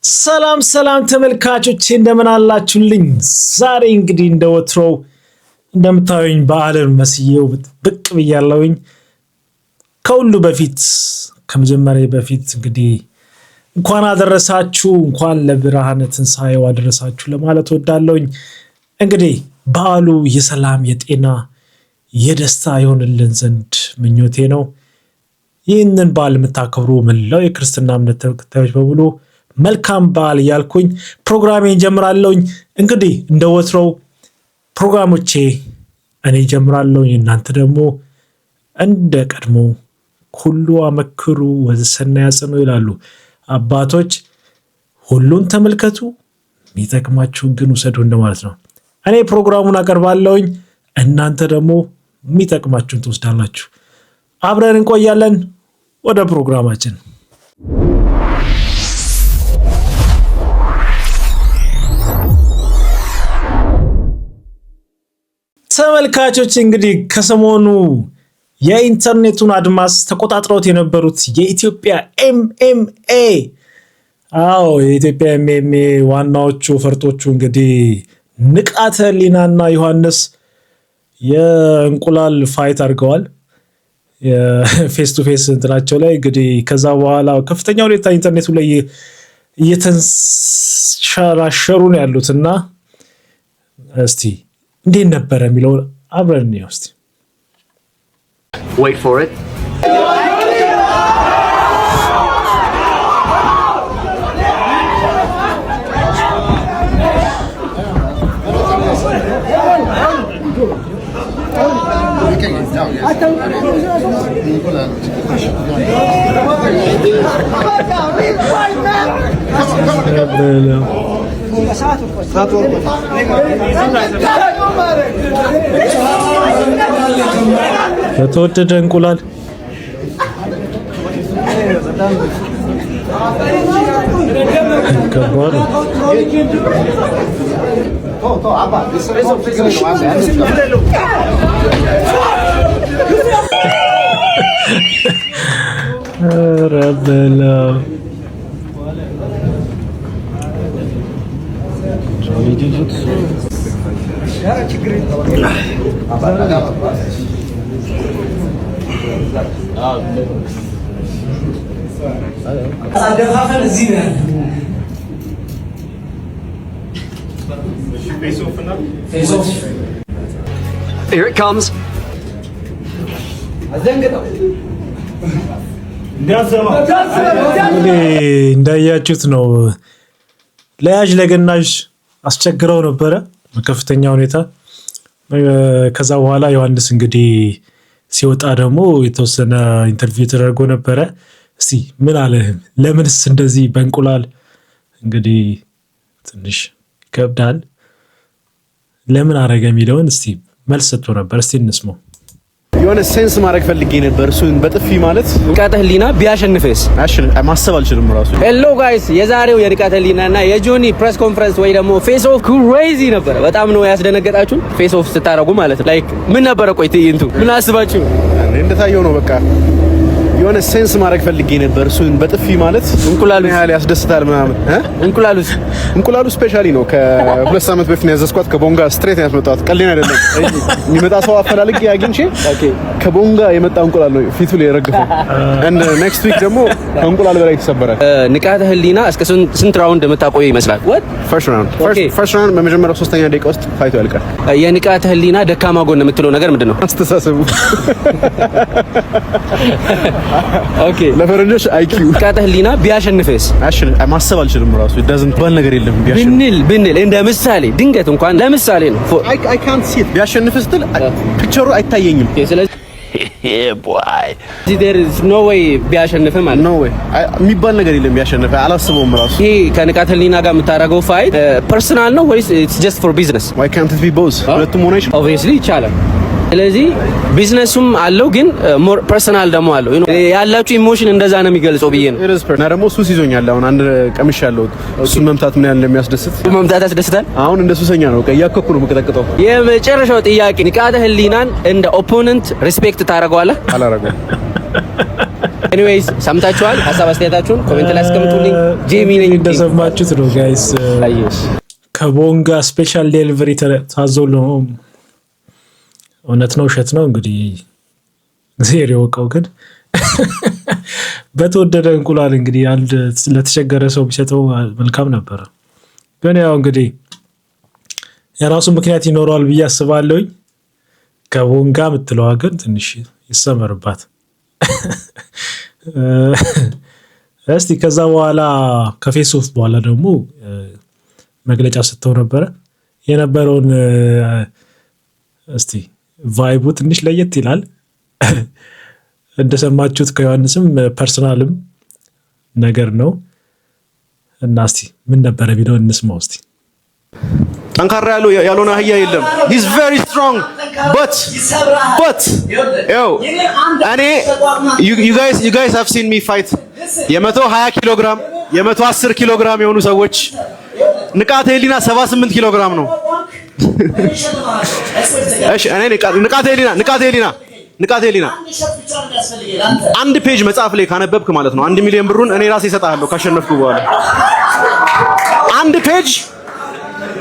ሰላም ተመልካቾቼ እንደምን አላችሁልኝ? ዛሬ እንግዲህ እንደወትሮው እንደምታዩኝ በዓልን መስዬው ብቅ ብያለሁኝ። ከሁሉ በፊት ከመጀመሪያ በፊት እንግዲህ እንኳን አደረሳችሁ፣ እንኳን ለብርሃነ ትንሣኤው አደረሳችሁ ለማለት ወዳለሁኝ። እንግዲህ በዓሉ የሰላም የጤና የደስታ ይሆንልን ዘንድ ምኞቴ ነው። ይህንን በዓል የምታከብሩ መላው የክርስትና እምነት ተከታዮች በሙሉ መልካም በዓል እያልኩኝ ፕሮግራሜን ጀምራለሁኝ። እንግዲህ እንደ ወትሮው ፕሮግራሞቼ እኔ ጀምራለሁኝ፣ እናንተ ደግሞ እንደ ቀድሞ ሁሉ አመክሩ ወዘሰናይ አጽኑ ይላሉ አባቶች። ሁሉን ተመልከቱ የሚጠቅማችሁን ግን ውሰዱ እንደማለት ነው። እኔ ፕሮግራሙን አቀርባለሁኝ፣ እናንተ ደግሞ የሚጠቅማችሁን ትወስዳላችሁ። አብረን እንቆያለን። ወደ ፕሮግራማችን ተመልካቾች፣ እንግዲህ ከሰሞኑ የኢንተርኔቱን አድማስ ተቆጣጥረውት የነበሩት የኢትዮጵያ ኤምኤምኤ የኢትዮጵያ ኤምኤምኤ ዋናዎቹ ፈርጦቹ እንግዲህ ንቃተ ህሊናና ዮሐንስ የእንቁላል ፋይት አድርገዋል። የፌስ ቱ ፌስ እንትናቸው ላይ እንግዲህ ከዛ በኋላ ከፍተኛ ሁኔታ ኢንተርኔቱ ላይ እየተንሸራሸሩ ነው ያሉትና እስቲ እንዴት ነበር የሚለው አብረን ነው እስቲ wait for it የተወደደ እንቁላል ከባድ ረበላ here it comes እንዳያችሁት ነው። ለያዥ ለገናዥ አስቸግረው ነበረ በከፍተኛ ሁኔታ። ከዛ በኋላ ዮሐንስ እንግዲህ ሲወጣ ደግሞ የተወሰነ ኢንተርቪው ተደርጎ ነበረ። እስቲ ምን አለ? ለምንስ እንደዚህ በእንቁላል እንግዲህ ትንሽ ይከብዳል ለምን አረገ የሚለውን እስቲ መልስ ሰጥቶ ነበር። እስቲ እንስማው። የሆነ ሴንስ ማድረግ ፈልጌ ነበር። እሱን በጥፊ ማለት ንቃተ ህሊና ቢያሸንፍስ? ማሰብ አልችልም ራሱ። ሄሎ ጋይስ፣ የዛሬው የንቃተ ህሊናና የጆኒ ፕሬስ ኮንፈረንስ ወይ ደግሞ ፌስ ኦፍ ክሬዚ ነበር። በጣም ነው ያስደነገጣችሁን። ፌስ ኦፍ ስታረጉ ማለት ላይክ ምን ነበረ? ቆይ ትይንቱ ምን አስባችሁ? እንደታየው ነው በቃ የሆነ ሴንስ ማድረግ ፈልጌ ነበር። እሱን በጥፊ ማለት እንቁላሉ ያህል ያስደስታል ምናምን። እንቁላሉ ስፔሻሊ ነው። ከሁለት ዓመት በፊት ነው ያዘዝኳት። ከቦንጋ ስትሬት ነው ያስመጣሁት። ቀልዴን አይደለም። የሚመጣ ሰው አፈላልጌ አግኝቼ ከቦንጋ የመጣ እንቁላል ነው ፊቱ ላይ የረገፈው። and next week ደግሞ እንቁላል በላይ ተሰበረ። ንቃተ ህሊና እስከ ስንት ራውንድ የምታቆየው ይመስላል? first round በመጀመሪያው 3ኛ ደቂቃ ውስጥ ፋይቱ ያልቃል። የንቃተ ህሊና ደካማ ጎን የምትለው ነገር ምንድነው? አስተሳሰቡ። ኦኬ ለፈረንጆች አይኪው። ንቃተ ህሊና ቢያሸንፍስ? ማሰብ አልችልም ራሱ። doesn't ባል ነገር የለም። ብንል እንደ ምሳሌ ድንገት እንኳን ለምሳሌ ነው። I can't see it። ቢያሸንፍስ ስትል ፒክቸሩ አይታየኝም። ስለዚህ boy there is no way ቢያሸንፍም ማለት no way የሚባል ነገር የለም። ቢያሸንፍ አላስበውም ራሱ። ይሄ ከንቃተ ህሊና ጋር የምታደርገው ፋይት ፐርሰናል ነው ወይስ it's just for business? why can't it be both? ሁለቱም ሆነ ይችላል። obviously ይቻላል። ስለዚህ ቢዝነሱም አለው ግን ሞር ፐርሰናል ደግሞ አለው። ያላችሁ ኢሞሽን እንደዛ ነው የሚገልጸው ብዬ ነው። እና ደግሞ ሱስ ይዞኛል። አሁን አንድ ቀምሽ ያለው እሱን መምታት ምን ያህል እንደሚያስደስት መምታት ያስደስታል። አሁን እንደ ሱሰኛ ነው። እያከኩ ነው የምቀጠቅጠው። የመጨረሻው ጥያቄ ንቃተ ህሊናን እንደ ኦፖነንት ሪስፔክት ታደርገዋለህ? አላደርገውም። ኤኒዌይስ ሰምታችኋል። ሐሳብ አስተያየታችሁን ኮሜንት ላይ አስቀምጡልኝ። ጄሚ ነኝ። እንደሰማችሁት ነው ጋይስ። ከቦንጋ ስፔሻል ዴሊቨሪ ታዞ ነው። እውነት ነው ውሸት ነው እንግዲህ ዜሮ ወቀው ግን በተወደደ እንቁላል እንግዲህ አንድ ለተቸገረ ሰው ቢሰጠው መልካም ነበር። ግን ያው እንግዲህ የራሱ ምክንያት ይኖረዋል ብዬ አስባለሁኝ። ከቦንጋ የምትለዋ ግን ትንሽ ይሰመርባት። እስቲ ከዛ በኋላ ከፌስ ኦፍ በኋላ ደግሞ መግለጫ ሰጥተው ነበረ። የነበረውን እስቲ ቫይቡ ትንሽ ለየት ይላል። እንደሰማችሁት ከዮሐንስም ፐርሰናልም ነገር ነው እና እስቲ ምን ነበረ ቢለው እንስማው እስቲ። ጠንካራ ያልሆነ አህያ የለም። he's very strong but yo እኔ you guys have seen me fight የ120 ኪሎ ግራም የ110 ኪሎ ግራም የሆኑ ሰዎች ንቃተ ህሊና 78 ኪሎ ግራም ነው። እሺ እኔ ንቃተ ህሊና አንድ ፔጅ መጽሐፍ ላይ ካነበብክ ማለት ነው 1 ሚሊዮን ብሩን እኔ ራሴ እሰጥሃለሁ ካሸነፍኩ በኋላ። አንድ ፔጅ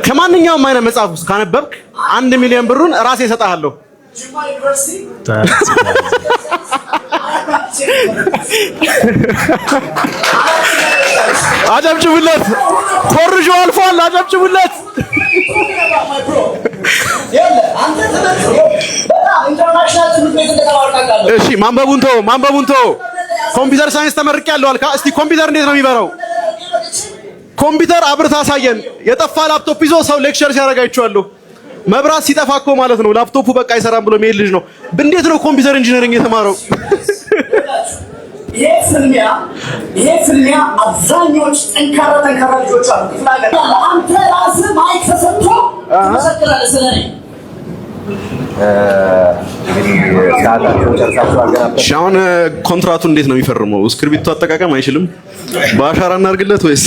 ከማንኛውም አይነት መጽሐፍ ውስጥ ካነበብክ 1 ሚሊዮን ብሩን ራሴ እሰጥሃለሁ። አጨብጭቡለት። ኮርጆ አልፏል። አጨብጭቡለት። እሺ ማንበቡን ተው። ኮምፒውተር ሳይንስ ተመርቄያለሁ አልካ። እስቲ ኮምፒውተር እንዴት ነው የሚበራው? ኮምፒውተር አብርታ አሳየን። የጠፋ ላፕቶፕ ይዞ ሰው ሌክቸር ሲያደርግ አይቼዋለሁ። መብራት ሲጠፋ እኮ ማለት ነው ላፕቶፑ በቃ አይሰራም ብሎ የሚሄድ ልጅ ነው። እንዴት ነው ኮምፒውተር ኢንጂነሪንግ የተማረው? ይሄ ፍልሚያ አብዛኞች ጠንካራ ልጆች አሉ። ፍላገር አንተ ራስህ ማይክ ተሰጥቶ ተሰክራለህ ስለኔ ሻውን ኮንትራቱ እንዴት ነው የሚፈርመው? እስክሪብቶ አጠቃቀም አይችልም። በአሻራ እናርግለት ወይስ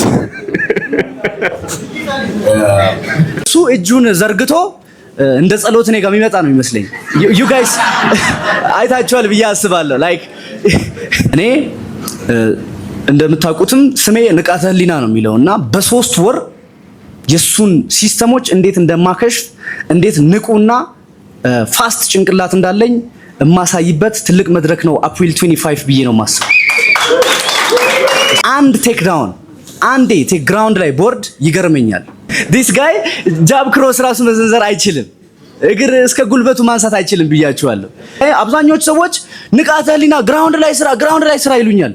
እሱ እጁን ዘርግቶ እንደ ጸሎት እኔ ጋር የሚመጣ ነው የሚመስለኝ። ዩ ጋይስ አይታችኋል ብዬ አስባለሁ። ላይክ እኔ እንደምታውቁትም ስሜ ንቃተ ህሊና ነው የሚለውና በ3 ወር የሱን ሲስተሞች እንዴት እንደማከሽፍ እንዴት ንቁና ፋስት ጭንቅላት እንዳለኝ የማሳይበት ትልቅ መድረክ ነው አፕሪል 25 ብዬ ነው ማስበው። አንድ ቴክ ዳውን አንዴ ቴክ ግራውንድ ላይ ቦርድ ይገርመኛል። this guy ጃብ ክሮስ ራሱ መዘንዘር አይችልም። እግር እስከ ጉልበቱ ማንሳት አይችልም ብያችኋለሁ። አብዛኞቹ ሰዎች ንቃተ ህሊና ግራውንድ ላይ ስራ ይሉኛል።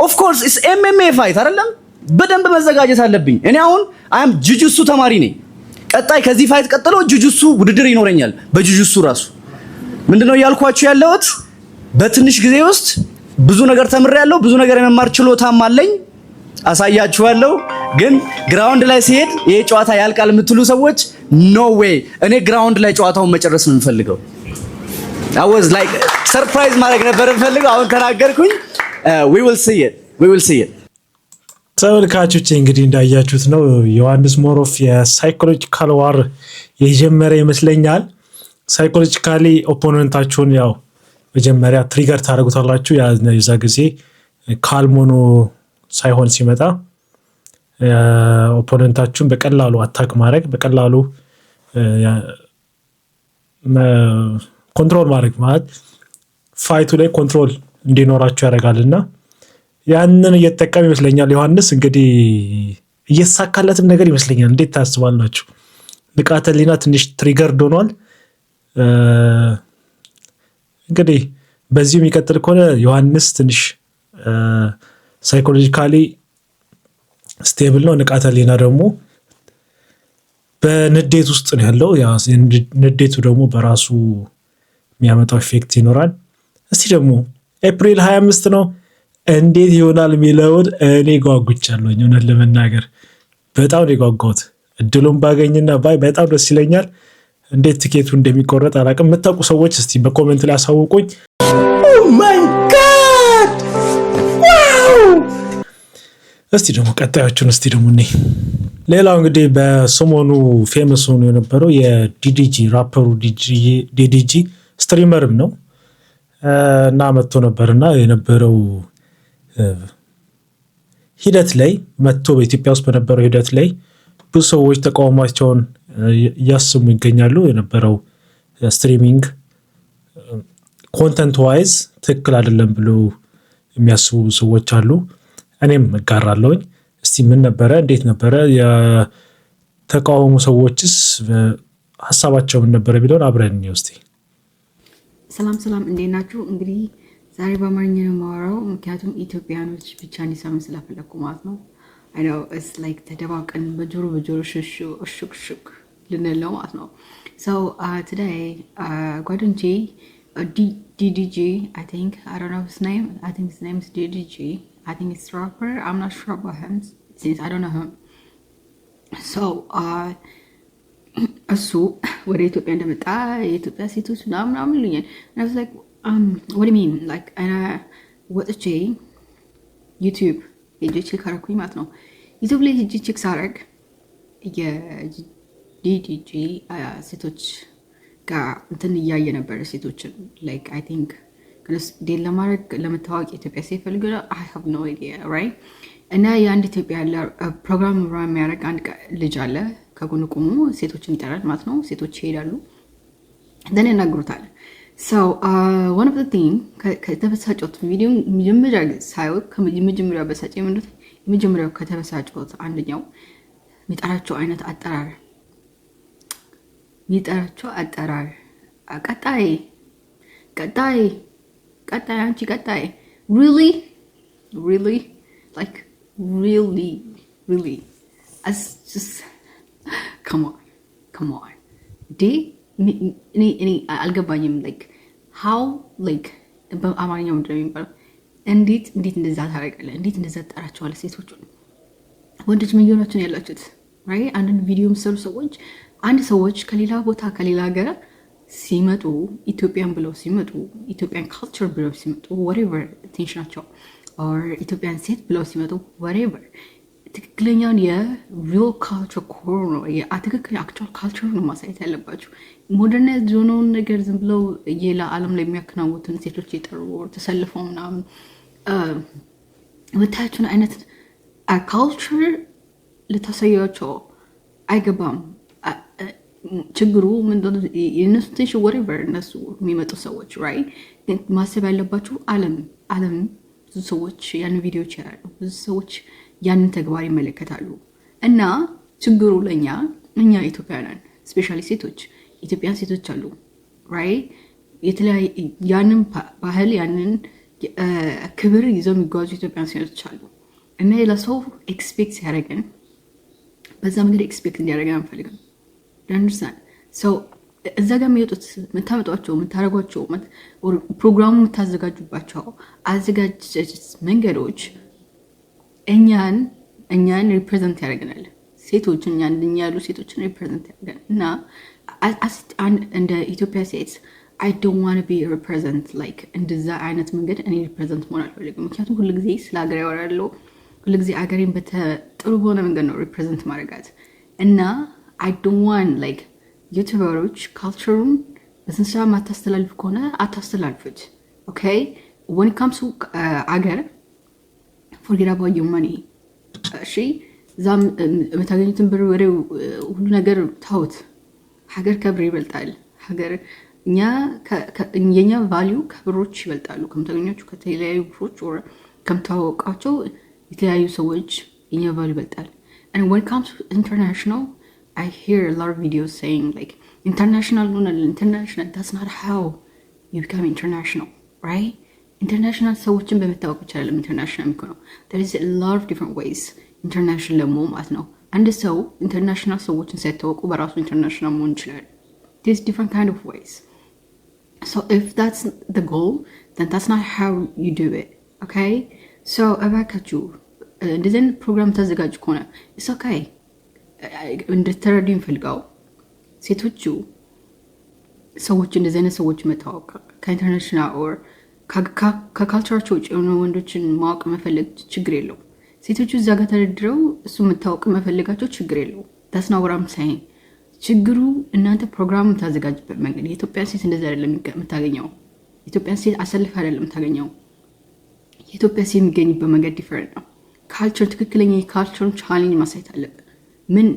ኦፍ ኮርስ ኢትስ ኤምኤምኤ ፋይት አይደለም። በደንብ መዘጋጀት አለብኝ። እኔ አሁን አም ጁጁሱ ተማሪ ነኝ። ቀጣይ ከዚህ ፋይት ቀጥሎ ጁጁሱ ውድድር ይኖረኛል። በጁጁሱ ራሱ ምንድነው ያልኳችሁ ያለሁት በትንሽ ጊዜ ውስጥ ብዙ ነገር ተምሬያለሁ። ብዙ ነገር የመማር ችሎታም አለኝ። አሳያችኋለሁ። ግን ግራውንድ ላይ ሲሄድ ይሄ ጨዋታ ያልቃል የምትሉ ሰዎች ኖ ዌይ። እኔ ግራውንድ ላይ ጨዋታውን መጨረስ ነው የምፈልገው። I was like ሰርፕራይዝ ማድረግ ነበር የምፈልገው። አሁን ተናገርኩኝ። we will see it ተመልካቾች እንግዲህ እንዳያችሁት ነው ዮሐንስ ሞሮፍ የሳይኮሎጂካል ዋር የጀመረ ይመስለኛል። ሳይኮሎጂካሊ ኦፖነንታችሁን ያው መጀመሪያ ትሪገር ታደርጉታላችሁ። የዛ ጊዜ ካልሞኖ ሳይሆን ሲመጣ ኦፖነንታችሁን በቀላሉ አታክ ማድረግ በቀላሉ ኮንትሮል ማድረግ ማለት ፋይቱ ላይ ኮንትሮል እንዲኖራችሁ ያደርጋልና ያንን እየተጠቀመ ይመስለኛል ዮሐንስ። እንግዲህ እየተሳካለትም ነገር ይመስለኛል። እንዴት ታስባላችሁ? ንቃተ ህሊና ትንሽ ትሪገር ሆኗል። እንግዲህ በዚህ የሚቀጥል ከሆነ ዮሐንስ ትንሽ ሳይኮሎጂካሊ ስቴብል ነው። ንቃተ ህሊና ደግሞ በንዴት ውስጥ ነው ያለው። ያ ንዴቱ ደግሞ በራሱ የሚያመጣው ኢፌክት ይኖራል። እስቲ ደግሞ ኤፕሪል 25 ነው እንዴት ይሆናል የሚለውን እኔ ጓጉቻለሁ። እውነት ለመናገር በጣም ነው የጓጓሁት። እድሉን ባገኝና በጣም ደስ ይለኛል። እንዴት ቲኬቱ እንደሚቆረጥ አላውቅም። የምታውቁ ሰዎች እስቲ በኮሜንት ላይ አሳውቁኝ። ኦ ማይ ጋድ ዋው! እስቲ ደግሞ ቀጣዮቹን እስቲ ደግሞ እኔ ሌላው እንግዲህ በሰሞኑ ፌመስ ሆኖ የነበረው የዲዲጂ ራፐሩ ዲዲጂ ስትሪመርም ነው። እና መጥቶ ነበርና የነበረው ሂደት ላይ መጥቶ በኢትዮጵያ ውስጥ በነበረው ሂደት ላይ ብዙ ሰዎች ተቃውሟቸውን እያሰሙ ይገኛሉ። የነበረው ስትሪሚንግ ኮንተንት ዋይዝ ትክክል አይደለም ብሎ የሚያስቡ ሰዎች አሉ። እኔም እጋራለሁኝ። እስቲ ምን ነበረ? እንዴት ነበረ? የተቃወሙ ሰዎችስ ሀሳባቸው ምን ነበረ ቢለውን አብረን እንየው እስቲ። ሰላም ሰላም፣ እንዴት ናችሁ? እንግዲህ ዛሬ በአማርኛ ነው የማወራው፣ ምክንያቱም ኢትዮጵያኖች ብቻ እንዲሰሙ ስለፈለኩ ማለት ነው። አይ ኖ ኢትስ ላይክ ተደባቀን በጆሮ ሹክ ልንለው ማለት ነው። ሶ ቱዴይ ጓደኞቼ DDG, I think, I don't know his name. I think his name is DDG. I think it's rapper. I'm not sure about him since I don't know him. So እሱ ወደ ኢትዮጵያ እንደመጣ የኢትዮጵያ ሴቶች ምናምን ይሉኛል። and I was like what do you mean? like ወጥቼ ዩቲዩብ ሄጄ ቼክ አደረኩኝ ማለት ነው። ዩቲዩብ ላይ ሄጄ ቼክ ሳደርግ የዲዲጂ ሴቶች ጋር እንትን እያየ ነበር። ሴቶችን ላይክ አይ ቲንክ ዴል ለማድረግ ለመታወቅ ኢትዮጵያ ሴት ፈልገው I have no idea right? እና የአንድ ኢትዮጵያ ያለ ፕሮግራም የሚያደርግ አንድ ልጅ አለ። ከጎኑ ቆሞ ሴቶችን ይጠራል ማለት ነው። ሴቶች ይሄዳሉ then ያናግሩታል። so one of the thing ከተበሳጨሁት ቪዲዮ መጀመሪያ ሳይው ከመጀመሪያው በሳጨኝ ምንድን ነው የመጀመሪያው ከተበሳጨሁት አንደኛው የሚጠራቸው አይነት አጠራር ቀጣይ አንቺ ቀጣይ really like really as just come on እኔ አልገባኝም። like how like በአማርኛው ምንድን ነው የሚባለው? እንዴት እንደዛ ታደርጋለህ? እንዴት እንደዛ ትጠራቸዋለህ? ሴቶቹን ወንዶች ሚሊዮናችን ያላችሁት right? አንድ ቪዲዮ የሚሰሩ ሰዎች አንድ ሰዎች ከሌላ ቦታ ከሌላ ሀገር ሲመጡ ኢትዮጵያን ብለው ሲመጡ ኢትዮጵያን ካልቸር ብለው ሲመጡ whatever ቴንሽናቸው or ኢትዮጵያን ሴት ብለው ሲመጡ whatever ትክክለኛውን የሪል ካልቸር ኮር ነው የትክክል አክቹዋል ካልቸር ነው ማሳየት ያለባቸው። ሞደርናይዝድ የሆነውን ነገር ዝም ብለው ሌላ ዓለም ላይ የሚያከናውኑትን ሴቶች የጠሩ ተሰልፈው ምናምን ወታችን አይነት ካልቸር ልታሳያቸው አይገባም። ችግሩ ምንድነው? የነሱ ቴንሽን whatever እነሱ የሚመጡ ሰዎች right? ማሰብ ያለባችሁ ዓለም ብዙ ሰዎች ያንን ቪዲዮዎች ያያሉ፣ ብዙ ሰዎች ያንን ተግባር ይመለከታሉ። እና ችግሩ እኛ ኢትዮጵያውያን ስፔሻሊ ሴቶች ኢትዮጵያን ሴቶች አሉ right? የተለያየ ያንን ባህል ያንን ክብር ይዘው የሚጓዙ ኢትዮጵያን ሴቶች አሉ። እና ሌላ ሰው ኤክስፔክት ሲያደርገን በዛ መንገድ ኤክስፔክት እንዲያደርገን አንፈልግም። understand? so እዛ ጋር የሚወጡት የምታመጧቸው የምታደርጓቸው ፕሮግራሙ የምታዘጋጁባቸው አዘጋጅ መንገዶች እኛን ሪፕሬዘንት ያደርገናል። ሴቶች እኛ ያሉ ሴቶችን ሪፕሬዘንት ያደርገናል። እና እንደ ኢትዮጵያ ሴት I don't want to be represent like እንደዛ አይነት መንገድ እኔ ሪፕሬዘንት መሆን አልፈልግም። ምክንያቱም ሁልጊዜ ስለ ሀገር ያወራለሁ፣ ሁልጊዜ ሀገሬን በጥሩ በሆነ መንገድ ነው ሪፕሬዘንት ማድረጋት። እና I don't want like ዩቲዩበሮች ካልቸሩን በስንስራ ማታስተላልፍ ከሆነ አታስተላልፉት። okay? when it comes to አገር forget about your money እሺ፣ ዛም የምታገኙትን ብር ወሬ ሁሉ ነገር ታውት። ሀገር ከብር ይበልጣል። ሀገር የኛ ቫልዩ ከብሮች ይበልጣሉ። ከምታገኛችሁ ከተለያዩ ብሮች or ከምታወቃቸው የተለያዩ ሰዎች የኛ ቫልዩ ይበልጣል። and when it comes to international I hear a lot of videos saying like international, that's not how you become international, right? International ሰዎችን በመታወቅ ብቻ አይደለም international የሚሆነው። there is a lot of different ways international ለመሆን ማለት ነው። አንድ ሰው international ሰዎችን ሳይታወቁ በራሱ international መሆን ይችላል። there's different kind of ways. so if that's the goal, then that's not how you do it, okay? so እባካችሁ እንደዚህ አይነት ፕሮግራም ታዘጋጁ ከሆነ it's okay እንድትረዱ እንፈልጋው። ሴቶቹ ሰዎች እንደዚህ አይነት ሰዎች መታወቅ ከኢንተርናሽናል or ከካልቸራቸው ውጭ የሆኑ ወንዶችን ማወቅ መፈለግ ችግር የለው። ሴቶቹ እዛ ጋር ተደርድረው እሱ መታወቅ መፈለጋቸው ችግር የለው። that's not what I'm saying. ችግሩ እናንተ ፕሮግራም ታዘጋጅበት መንገድ። የኢትዮጵያ ሴት እንደዛ አይደለም የምታገኘው ኢትዮጵያን ሴት አሰልፍ አይደለም ታገኘው። የኢትዮጵያ ሴት የሚገኝበት መንገድ ዲፈረንት ነው። ካልቸር ትክክለኛ የካልቸርን ቻሌንጅ ማሳየት አለብን። ምን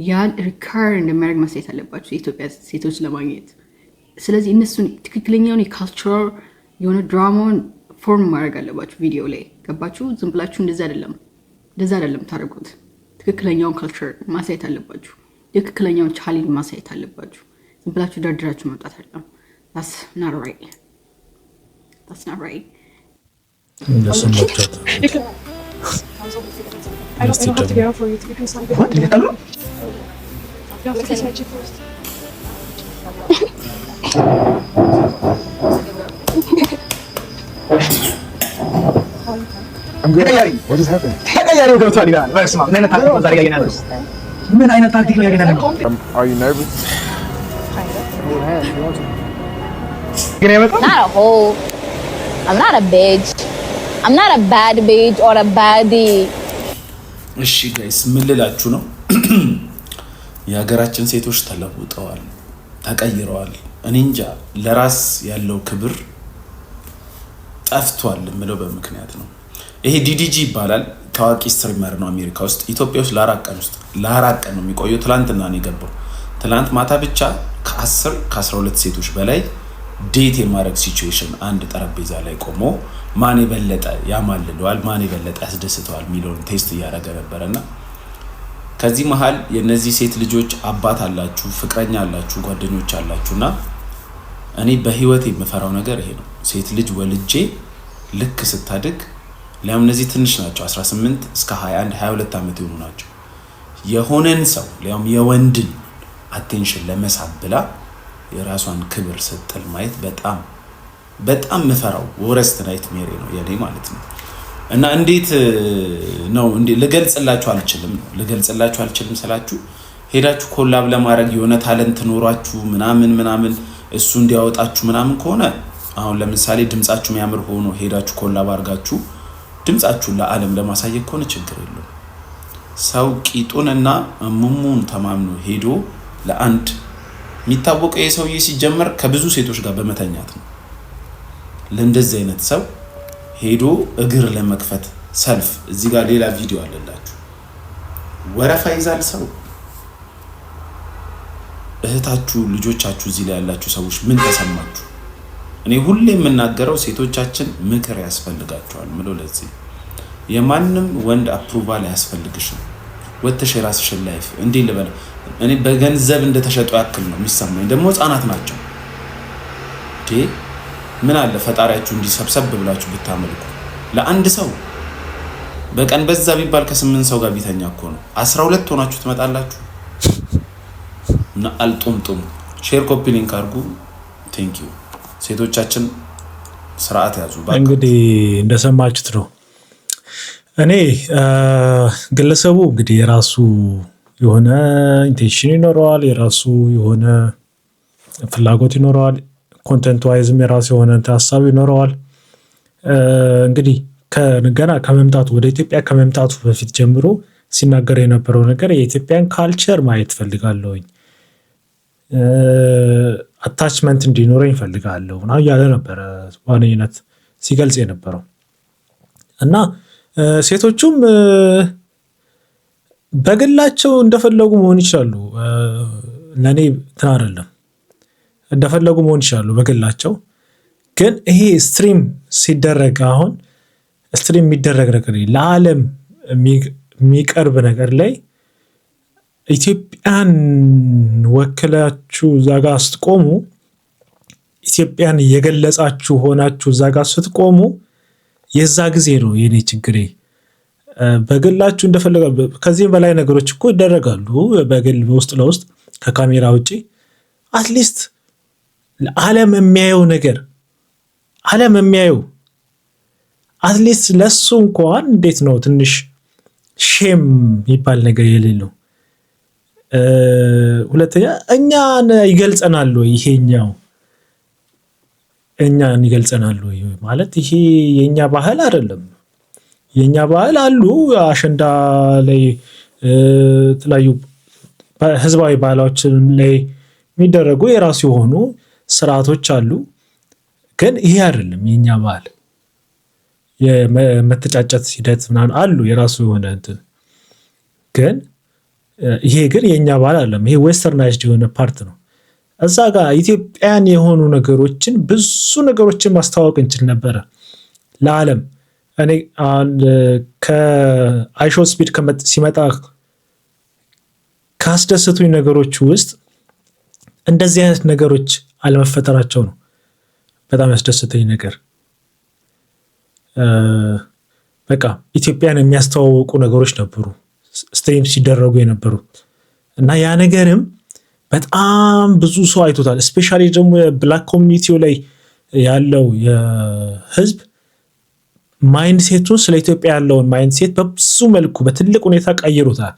ያህል ሪካር እንደሚያደርግ ማሳየት አለባቸው የኢትዮጵያ ሴቶች ለማግኘት። ስለዚህ እነሱን ትክክለኛውን የካልቸር የሆነ ድራማውን ፎርም ማድረግ አለባችሁ ቪዲዮ ላይ ገባችሁ? ዝም ብላችሁ እንደዛ አይደለም ታደርጉት። ትክክለኛውን ካልቸር ማሳየት አለባችሁ። ትክክለኛውን ቻሌንጅ ማሳየት አለባችሁ። ዝም ብላችሁ ደርድራችሁ መምጣት አይደለም። that's not right. I don't have to get out for you to do something. What? You have to catch my chip first. I'm good. What just happened? Are you nervous? Not a whole. I'm not a bitch. I'm not a bad bitch or a baddie. እሺ ጋይስ ምን ልላችሁ ነው? የሀገራችን ሴቶች ተለውጠዋል፣ ተቀይረዋል። እኔ እንጃ ለራስ ያለው ክብር ጠፍቷል የምለው በምክንያት ነው። ይሄ ዲዲጂ ይባላል። ታዋቂ ስትሪመር ነው አሜሪካ ውስጥ። ኢትዮጵያ ውስጥ ለአራት ቀን ነው የሚቆየው። ትላንትና ነው የገባው። ትላንት ማታ ብቻ ከ10 ከ12 ሴቶች በላይ ዴት የማድረግ ሲቹዌሽን አንድ ጠረጴዛ ላይ ቆሞ ማን የበለጠ ያማልለዋል፣ ማን የበለጠ ያስደስተዋል የሚለውን ቴስት እያደረገ ነበርና ከዚህ መሃል የነዚህ ሴት ልጆች አባት አላችሁ፣ ፍቅረኛ አላችሁ፣ ጓደኞች አላችሁና እኔ በህይወት የምፈራው ነገር ይሄ ነው። ሴት ልጅ ወልጄ ልክ ስታድግ ሊያም እነዚህ ትንሽ ናቸው 18 እስከ 21 22 ዓመት የሆኑ ናቸው። የሆነን ሰው ሊያም የወንድን አቴንሽን ለመሳብ ብላ የራሷን ክብር ስትል ማየት በጣም ምፈራው ወረስት ናይት ሜሪ ነው የኔ ማለት ነው። እና እንዴት ነው ልገልጽላችሁ አልችልም ስላችሁ ሄዳችሁ ኮላብ ለማድረግ የሆነ ታለንት ኖሯችሁ ምናምን እሱ እንዲያወጣችሁ ምናምን ከሆነ አሁን ለምሳሌ ድምጻችሁ የሚያምር ሆኖ ሄዳችሁ ኮላብ አድርጋችሁ ድምጻችሁን ለዓለም ለማሳየት ከሆነ ችግር የለውም። ሰው ቂጡንና ሙሙን ተማምኖ ሄዶ ለአንድ የሚታወቀው የሰውዬ ሲጀመር ከብዙ ሴቶች ጋር በመተኛት ነው። ለእንደዚህ አይነት ሰው ሄዶ እግር ለመክፈት ሰልፍ እዚህ ጋር ሌላ ቪዲዮ አለላችሁ። ወረፋ ይዛል ሰው። እህታችሁ ልጆቻችሁ እዚህ ላይ ያላችሁ ሰዎች ምን ተሰማችሁ? እኔ ሁሌ የምናገረው ሴቶቻችን ምክር ያስፈልጋቸዋል ምለው ለዚህ የማንም ወንድ አፕሩቫል አያስፈልግሽም። ወጥተሽ የራስሽን ላይፍ እንዴ ልበል እኔ በገንዘብ እንደተሸጡ ያክል ነው የሚሰማኝ። ደግሞ ህፃናት ናቸው። ምን አለ ፈጣሪያችሁ እንዲሰብሰብ ብላችሁ ብታመልኩ። ለአንድ ሰው በቀን በዛ ቢባል ከ8 ሰው ጋር ቢተኛ እኮ ነው 12 ሆናችሁ ትመጣላችሁ። እና አልጡምጡም። ሼር ኮፒ ሊንክ አድርጉ። ቴንክ ዩ። ሴቶቻችን ስርዓት ያዙ። እንግዲህ እንደሰማችሁት ነው። እኔ ግለሰቡ እንግዲህ የራሱ የሆነ ኢንቴንሽን ይኖረዋል፣ የራሱ የሆነ ፍላጎት ይኖረዋል፣ ኮንተንት ዋይዝም የራሱ የሆነ ሀሳብ ይኖረዋል። እንግዲህ ገና ከመምጣቱ ወደ ኢትዮጵያ ከመምጣቱ በፊት ጀምሮ ሲናገር የነበረው ነገር የኢትዮጵያን ካልቸር ማየት ፈልጋለሁኝ፣ አታችመንት እንዲኖረኝ ፈልጋለሁ እና እያለ ነበረ በዋነኝነት ሲገልጽ የነበረው እና ሴቶቹም በግላቸው እንደፈለጉ መሆን ይችላሉ። ለኔ እንትን አይደለም፣ እንደፈለጉ መሆን ይችላሉ በግላቸው። ግን ይሄ ስትሪም ሲደረግ አሁን ስትሪም የሚደረግ ነገር ለዓለም የሚቀርብ ነገር ላይ ኢትዮጵያን ወክላችሁ እዛ ጋር ስትቆሙ፣ ኢትዮጵያን እየገለጻችሁ ሆናችሁ እዛ ጋር ስትቆሙ የዛ ጊዜ ነው የኔ ችግሬ። በግላችሁ እንደፈለገ ከዚህም በላይ ነገሮች እኮ ይደረጋሉ በግል በውስጥ ለውስጥ ከካሜራ ውጪ። አትሊስት ዓለም የሚያየው ነገር ዓለም የሚያየው አትሊስት ለሱ እንኳን እንዴት ነው ትንሽ ሼም የሚባል ነገር የሌለው። ሁለተኛ እኛን ይገልጸናል ወይ? ይሄኛው እኛን ይገልጸናል ወይ ማለት ይሄ የኛ ባህል አይደለም። የኛ ባህል አሉ አሸንዳ ላይ ተለያዩ ህዝባዊ ባህሎች ላይ የሚደረጉ የራሱ የሆኑ ስርዓቶች አሉ። ግን ይሄ አይደለም የኛ ባህል። የመተጫጨት ሂደት ምናምን አሉ የራሱ የሆነ እንትን ግን ይሄ ግን የኛ ባህል አይደለም። ይሄ ዌስተርናይዝድ የሆነ ፓርት ነው። እዛ ጋር ኢትዮጵያን የሆኑ ነገሮችን ብዙ ነገሮችን ማስተዋወቅ እንችል ነበረ ለዓለም። እኔ ከአይሾ ስፒድ ሲመጣ ካስደሰቱኝ ነገሮች ውስጥ እንደዚህ አይነት ነገሮች አለመፈጠራቸው ነው በጣም ያስደሰተኝ ነገር። በቃ ኢትዮጵያን የሚያስተዋውቁ ነገሮች ነበሩ ስትሪም ሲደረጉ የነበሩ እና ያ ነገርም በጣም ብዙ ሰው አይቶታል። ስፔሻሊ ደግሞ ብላክ ኮሚኒቲው ላይ ያለው የህዝብ ማይንድሴቱን ስለ ኢትዮጵያ ያለውን ማይንድሴት በብዙ መልኩ በትልቅ ሁኔታ ቀይሮታል።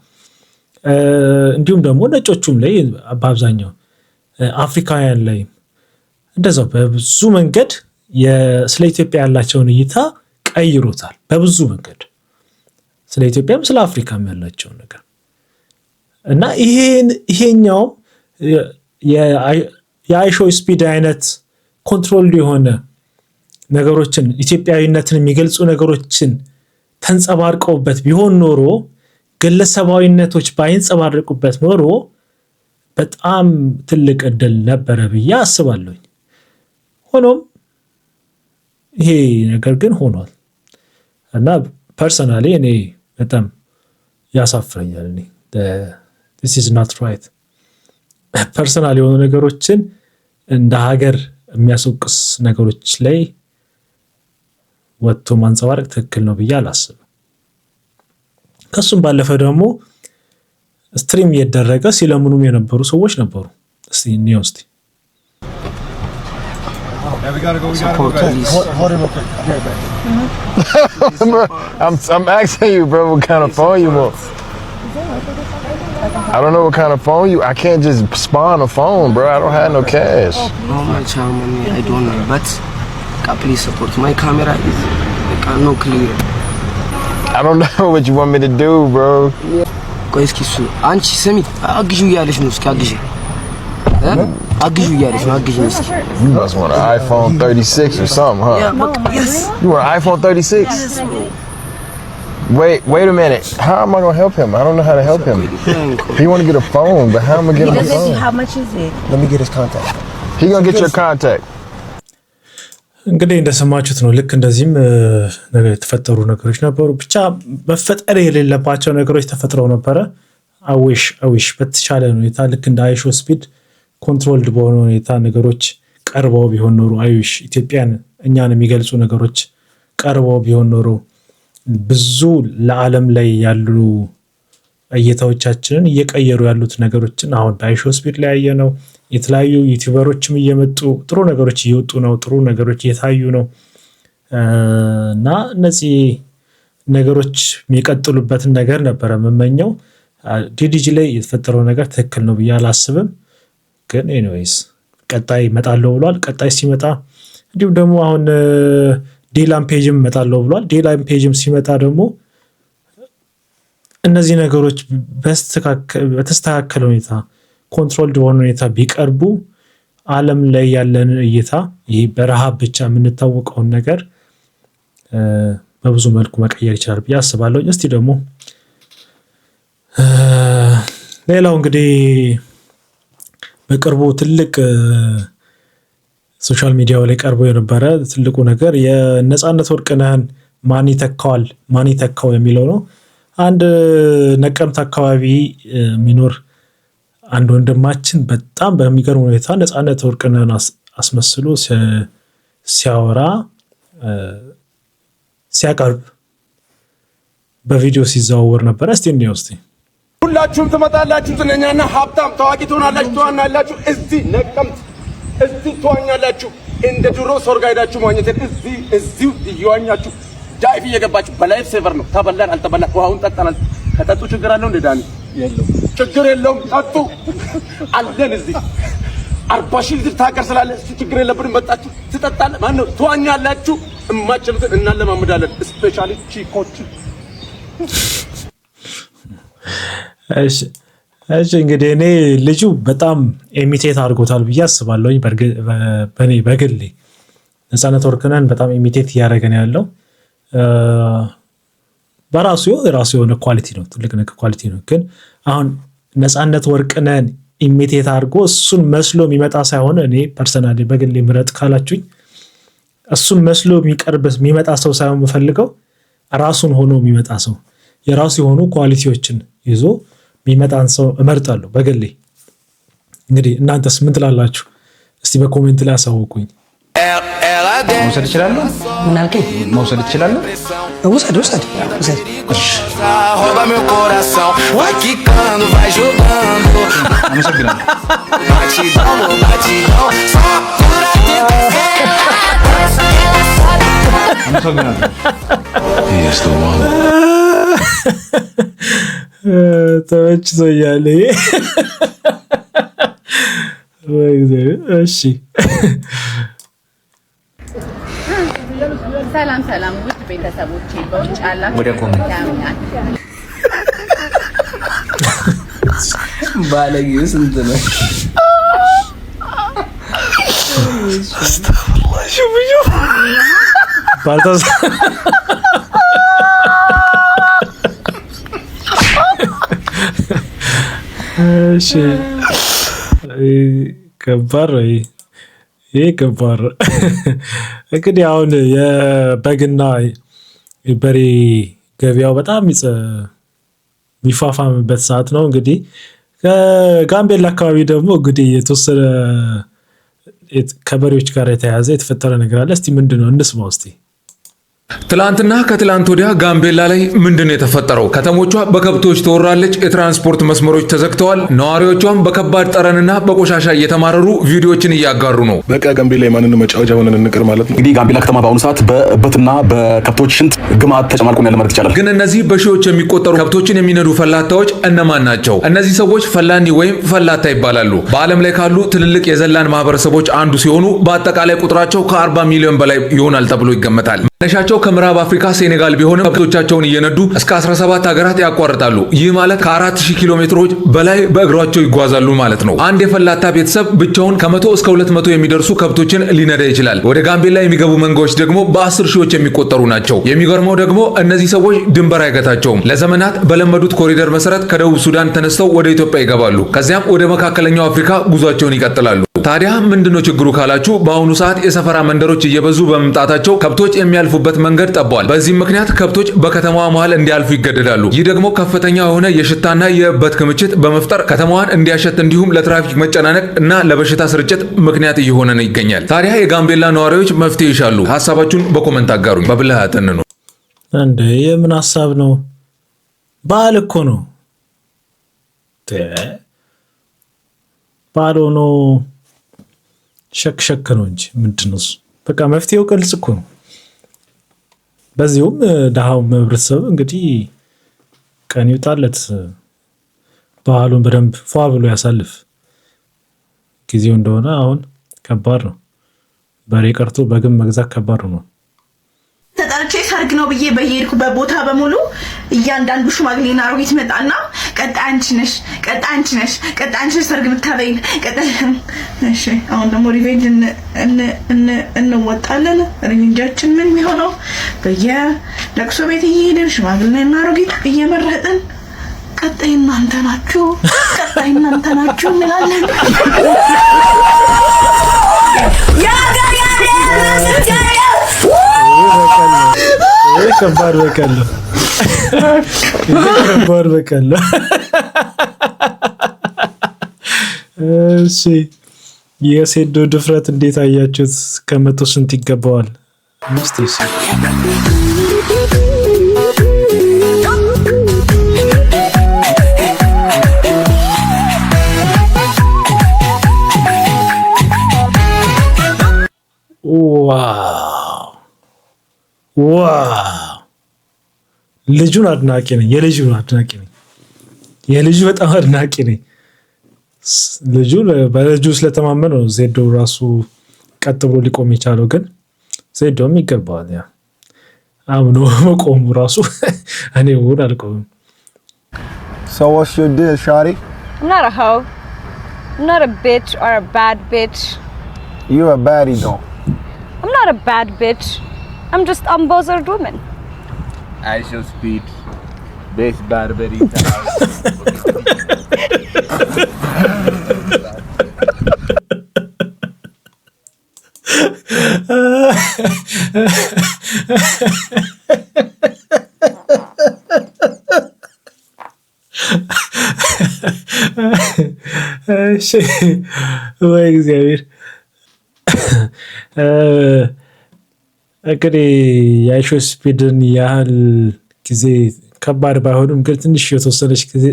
እንዲሁም ደግሞ ነጮቹም ላይ በአብዛኛው አፍሪካውያን ላይ እንደዛው በብዙ መንገድ ስለ ኢትዮጵያ ያላቸውን እይታ ቀይሮታል። በብዙ መንገድ ስለ ኢትዮጵያም ስለ አፍሪካም ያላቸውን ነገር እና ይሄኛውም የአይሾ ስፒድ አይነት ኮንትሮል የሆነ ነገሮችን ኢትዮጵያዊነትን የሚገልጹ ነገሮችን ተንጸባርቀውበት ቢሆን ኖሮ ግለሰባዊነቶች ባይንጸባረቁበት ኖሮ በጣም ትልቅ እድል ነበረ ብዬ አስባለሁ። ሆኖም ይሄ ነገር ግን ሆኗል እና ፐርሰናሊ እኔ በጣም ያሳፍረኛል። እኔ this is not right ፐርሰናል የሆኑ ነገሮችን እንደ ሀገር የሚያስወቅስ ነገሮች ላይ ወጥቶ ማንጸባረቅ ትክክል ነው ብዬ አላስብም። ከሱም ባለፈ ደግሞ ስትሪም እየደረገ ሲለምኑም የነበሩ ሰዎች ነበሩ። እስቲ እንየው እስቲ I'm asking you, bro, what kind of phone you want? I don't know what kind of phone you. I can't just spawn a phone, bro. I don't have no cash. How much money? I don't know, but please support my camera is no clear. I don't know what you want me to do, bro. ቆይ እስኪ እሱ አንቺ ስሚ አግዢው እያለሽ ነው። እስኪ አግዢው አግዢው እያለሽ ነው። አግዢው እስኪ You must want an iPhone 36 or something, huh? Yeah, but yes. You want an iPhone 36? Yes, bro. Wait a minute. How am I gonna help him? I don't know how to help him. He want to get a phone, but how am I gonna get him a phone? How much is it? Let me get his contact. He gonna get your contact. እንግዲህ እንደሰማችሁት ነው። ልክ እንደዚህም ነገር የተፈጠሩ ነገሮች ነበሩ። ብቻ መፈጠር የሌለባቸው ነገሮች ተፈጥረው ነበረ። አዊሽ በተሻለ ሁኔታ ልክ እንደ አይሾ ስፒድ ኮንትሮልድ በሆነ ሁኔታ ነገሮች ቀርበው ቢሆን ኖሮ አዊሽ ኢትዮጵያን እኛን የሚገልጹ ነገሮች ቀርበው ቢሆን ኖሮ ብዙ ለዓለም ላይ ያሉ እይታዎቻችንን እየቀየሩ ያሉት ነገሮችን አሁን በአይሾ ስፒድ ላይ ያየ ነው። የተለያዩ ዩቲዩበሮችም እየመጡ ጥሩ ነገሮች እየወጡ ነው። ጥሩ ነገሮች እየታዩ ነው እና እነዚህ ነገሮች የሚቀጥሉበትን ነገር ነበረ የምመኘው። ዲዲጂ ላይ የተፈጠረው ነገር ትክክል ነው ብዬ አላስብም። ግን ኤኒዌይስ ቀጣይ እመጣለሁ ብሏል። ቀጣይ ሲመጣ እንዲሁም ደግሞ አሁን ዴላም ፔጅም እመጣለሁ ብሏል። ዴላም ፔጅም ሲመጣ ደግሞ እነዚህ ነገሮች በተስተካከለ ሁኔታ ኮንትሮልድ በሆነ ሁኔታ ቢቀርቡ ዓለም ላይ ያለን እይታ ይህ በረሃብ ብቻ የምንታወቀውን ነገር በብዙ መልኩ መቀየር ይችላል ብዬ አስባለሁ። እስቲ ደግሞ ሌላው እንግዲህ በቅርቡ ትልቅ ሶሻል ሚዲያው ላይ ቀርቦ የነበረ ትልቁ ነገር የነጻነት ወርቅነህን ማን ይተካው የሚለው ነው። አንድ ነቀምት አካባቢ የሚኖር አንድ ወንድማችን በጣም በሚገርም ሁኔታ ነጻነት ወርቅነህን አስመስሎ ሲያወራ ሲያቀርብ በቪዲዮ ሲዘዋወር ነበር። እስቲ እንየው እስቲ። ሁላችሁም ትመጣላችሁ፣ ዝነኛና ሀብታም ታዋቂ ትሆናላችሁ፣ ትዋናላችሁ። እዚህ ነቀምት እዚህ ትዋኛላችሁ። እንደ ድሮ ሶርጋ ሄዳችሁ መዋኘት እዚሁ እየዋኛችሁ ዳይቭ እየገባችሁ በላይፍ ሴቨር ነው። ተበላን አልተበላን ውሃውን ጠጣናል። ከጠጡ ችግር አለው እንደ ዳኒ የለውም፣ ችግር የለውም። ጠጡ አለን እዚህ 40 ሺህ ሊትር ታቀር ስላለ እሱ ችግር የለብንም። መጣችሁ ትጠጣለ ማን ነው ትዋኛላችሁ። እማችሉትን እናለማምዳለን። ስፔሻሊ ቺኮች እሺ እንግዲህ እኔ ልጁ በጣም ኢሚቴት አድርጎታል ብዬ አስባለሁኝ። በእኔ በግሌ ነፃነት ወርቅነህን በጣም ኢሚቴት እያደረገን ያለው በራሱ የራሱ የሆነ ኳሊቲ ነው፣ ትልቅ ነገር ኳሊቲ ነው። ግን አሁን ነፃነት ወርቅነህን ኢሚቴት አድርጎ እሱን መስሎ የሚመጣ ሳይሆን እኔ ፐርሰናሊ በግሌ ምረጥ ካላችሁኝ እሱን መስሎ የሚመጣ ሰው ሳይሆን የምፈልገው ራሱን ሆኖ የሚመጣ ሰው የራሱ የሆኑ ኳሊቲዎችን ይዞ የሚመጣን ሰው እመርጣለሁ በግሌ። እንግዲህ እናንተስ ምን ትላላችሁ? እስቲ በኮሜንት ላይ አሳውቁኝ። መውሰድ እችላለሁ? ምን አልከኝ? መውሰድ እችላለሁ? ውሰድ። ተመችቶኛል። እሺ ሰላም ውድ ቤተሰቦቼ በውጭ ያላችሁ ወደ ኮሜንት ባለጌው ስንት ነው? እሺ ከባድ ነው ይሄ ከባድ። እንግዲህ አሁን የበግና የበሬ ገበያው በጣም የሚፋፋምበት ሰዓት ነው። እንግዲህ ከጋምቤላ አካባቢ ደግሞ እንግዲህ የተወሰነ ከበሬዎች ጋር የተያያዘ የተፈጠረ ነገር አለ። እስቲ ምንድነው እንስማው እስቲ። ትላንትና ከትላንት ወዲያ ጋምቤላ ላይ ምንድነው የተፈጠረው? ከተሞቿ በከብቶች ተወራለች። የትራንስፖርት መስመሮች ተዘግተዋል። ነዋሪዎቿም በከባድ ጠረንና በቆሻሻ እየተማረሩ ቪዲዮዎችን እያጋሩ ነው። በቃ ጋምቤላ የማንን መጫወቻ ሆነን እንቅር ማለት ነው። እንግዲህ ጋምቤላ ከተማ በአሁኑ ሰዓት በእበትና በከብቶች ሽንት ግማት ተጨማልቆ ያለ ማለት ይቻላል። ግን እነዚህ በሺዎች የሚቆጠሩ ከብቶችን የሚነዱ ፈላታዎች እነማን ናቸው? እነዚህ ሰዎች ፈላኒ ወይም ፈላታ ይባላሉ። በዓለም ላይ ካሉ ትልልቅ የዘላን ማህበረሰቦች አንዱ ሲሆኑ በአጠቃላይ ቁጥራቸው ከ40 ሚሊዮን በላይ ይሆናል ተብሎ ይገመታል። መነሻቸው ከምዕራብ አፍሪካ ሴኔጋል ቢሆንም ከብቶቻቸውን እየነዱ እስከ 17 ሀገራት ያቋርጣሉ። ይህ ማለት ከ4000 ኪሎ ሜትሮች በላይ በእግራቸው ይጓዛሉ ማለት ነው። አንድ የፈላታ ቤተሰብ ብቻውን ከ100 እስከ 200 የሚደርሱ ከብቶችን ሊነዳ ይችላል። ወደ ጋምቤላ የሚገቡ መንጋዎች ደግሞ በ10 ሺዎች የሚቆጠሩ ናቸው። የሚገርመው ደግሞ እነዚህ ሰዎች ድንበር አይገታቸውም። ለዘመናት በለመዱት ኮሪደር መሰረት ከደቡብ ሱዳን ተነስተው ወደ ኢትዮጵያ ይገባሉ። ከዚያም ወደ መካከለኛው አፍሪካ ጉዟቸውን ይቀጥላሉ። ታዲያ ምንድነው ችግሩ ካላችሁ በአሁኑ ሰዓት የሰፈራ መንደሮች እየበዙ በመምጣታቸው ከብቶች የሚያልፉበት መንገድ ጠቧል። በዚህም ምክንያት ከብቶች በከተማዋ መሃል እንዲያልፉ ይገደዳሉ። ይህ ደግሞ ከፍተኛ የሆነ የሽታና የእበት ክምችት በመፍጠር ከተማዋን እንዲያሸት እንዲሁም ለትራፊክ መጨናነቅ እና ለበሽታ ስርጭት ምክንያት እየሆነ ይገኛል። ታዲያ የጋምቤላ ነዋሪዎች መፍትሄ ይሻሉ። ሀሳባችሁን በኮሜንት አጋሩኝ። በብልሃትን ነው እንዴ? የምን ሀሳብ ነው? በዓል እኮ ነው። በዓል ሆኖ ሸክ ነው እንጂ ምንድነው? በቃ መፍትሄው ግልጽ እኮ ነው። በዚሁም ደሃው ህብረተሰብ እንግዲህ ቀን ይውጣለት፣ ባህሉን በደንብ ፏ ብሎ ያሳልፍ። ጊዜው እንደሆነ አሁን ከባድ ነው። በሬ ቀርቶ በግም መግዛት ከባድ ነው። ተጠርቼ ሰርግ ነው ብዬ በየሄድኩበት ቦታ በሙሉ እያንዳንዱ ሽማግሌና አሮጊት መጣና ቀጣይ አንቺ ነሽ ሰርግ ብታበይን እሺ፣ አሁን ደግሞ ሪቬንጅ እንወጣለን። ሪቬንጃችን ምን የሚሆነው በየለቅሶ ቤት እየሄድን ሽማግሌና አሮጊት እየመረጥን ቀጣይ እናንተ ናችሁ እንላለን። ከባድ በቀል ነው። እሺ የሴዶ ድፍረት እንዴት አያችሁት? ከመቶ ስንት ይገባዋል? ዋው! ልጁን አድናቂ ነኝ። የልጁ በጣም አድናቂ ነኝ። በልጁ ስለተማመነ ነው ዜዶ ራሱ ቀጥ ብሎ ሊቆም የቻለው። ግን ዜዶም ይገባዋል። ያ አምኖ መቆሙ ራሱ እኔ ውድ አልቆምም። So what's your deal, shawty? I'm not a hoe. I'm not a bitch or a bad bitch. You a baddie though. I'm not a bad bitch. I'm just unbothered woman. I shall speed. Best barbarita. ወይ እግዚአብሔር እንግዲህ የአይሾ ስፒድን ያህል ጊዜ ከባድ ባይሆንም ግን ትንሽ የተወሰነች ጊዜ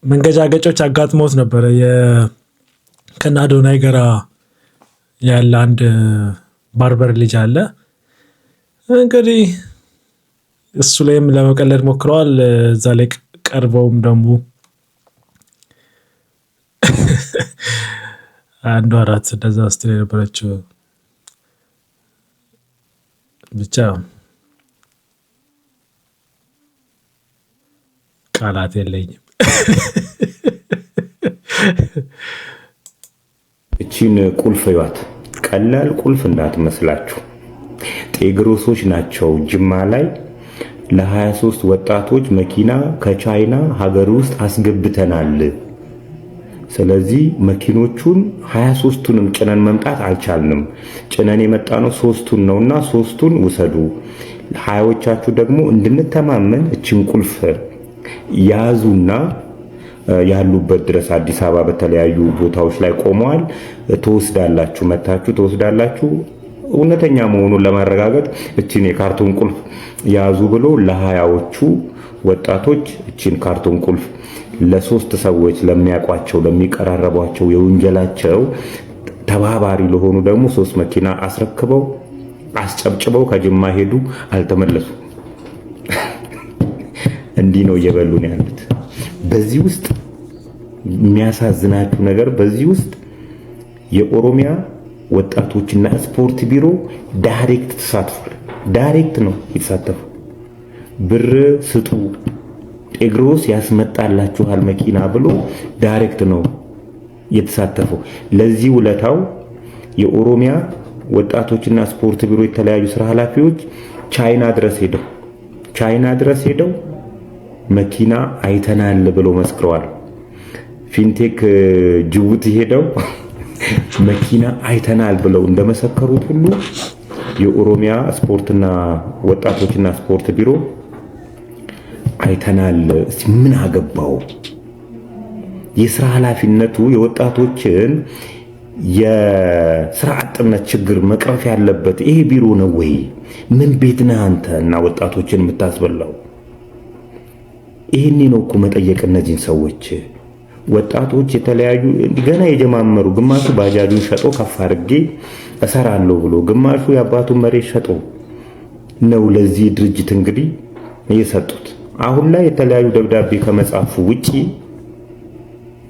መንገጫገጮች አጋጥመውት ነበረ። ከናዶናይ ጋራ ያለ አንድ ባርበር ልጅ አለ። እንግዲህ እሱ ላይም ለመቀለድ ሞክረዋል። እዛ ላይ ቀርበውም ደግሞ አንዱ አራት እንደዛ ስትል የነበረችው ብቻ ቃላት የለኝም። እቺን ቁልፍ ይዋት ቀላል ቁልፍ እንዳትመስላችሁ። ጤግሮሶች ናቸው ጅማ ላይ ለ23 ወጣቶች መኪና ከቻይና ሀገር ውስጥ አስገብተናል። ስለዚህ መኪኖቹን 23ቱንም ጭነን መምጣት አልቻልንም። ጭነን የመጣ ነው 3ቱን ነውና 3ቱን ውሰዱ። ሀያዎቻችሁ ደግሞ እንድንተማመን እቺን ቁልፍ ያዙና ያሉበት ድረስ አዲስ አበባ በተለያዩ ቦታዎች ላይ ቆመዋል። ተወስዳላችሁ፣ መታችሁ ተወስዳላችሁ። እውነተኛ መሆኑን ለማረጋገጥ እቺን የካርቶን ቁልፍ ያዙ ብሎ ለሀያዎቹ ወጣቶች እቺን ካርቶን ቁልፍ ለሶስት ሰዎች ለሚያቋቸው ለሚቀራረቧቸው የወንጀላቸው ተባባሪ ለሆኑ ደግሞ 3 መኪና አስረክበው አስጨብጭበው ከጅማ ሄዱ፣ አልተመለሱ። እንዲህ ነው እየበሉ ነው ያሉት። በዚህ ውስጥ የሚያሳዝናችሁ ነገር በዚህ ውስጥ የኦሮሚያ ወጣቶችና ስፖርት ቢሮ ዳይሬክት ተሳትፏል። ዳይሬክት ነው የተሳተፉ። ብር ስጡ ጤግሮስ ያስመጣላችኋል መኪና ብሎ ዳይሬክት ነው የተሳተፈው። ለዚህ ውለታው የኦሮሚያ ወጣቶችና ስፖርት ቢሮ የተለያዩ ስራ ኃላፊዎች ቻይና ድረስ ሄደው መኪና አይተናል ብሎ መስክረዋል። ፊንቴክ ጅቡቲ ሄደው መኪና አይተናል ብለው እንደመሰከሩት ሁሉ የኦሮሚያ ስፖርትና ወጣቶችና ስፖርት ቢሮ አይተናል። ምን አገባው? የስራ ኃላፊነቱ የወጣቶችን የስራ አጥነት ችግር መቅረፍ ያለበት ይሄ ቢሮ ነው ወይ? ምን ቤት ነህ አንተ እና ወጣቶችን የምታስበላው? ይሄኔ ነው እኮ መጠየቅ እነዚህን ሰዎች። ወጣቶች የተለያዩ ገና የጀማመሩ ግማሹ ባጃጁን ሸጦ ከፍ አድርጌ እሰራለሁ ብሎ ግማሹ የአባቱን መሬት ሸጦ ነው ለዚህ ድርጅት እንግዲህ እየሰጡት። አሁን ላይ የተለያዩ ደብዳቤ ከመጻፉ ውጪ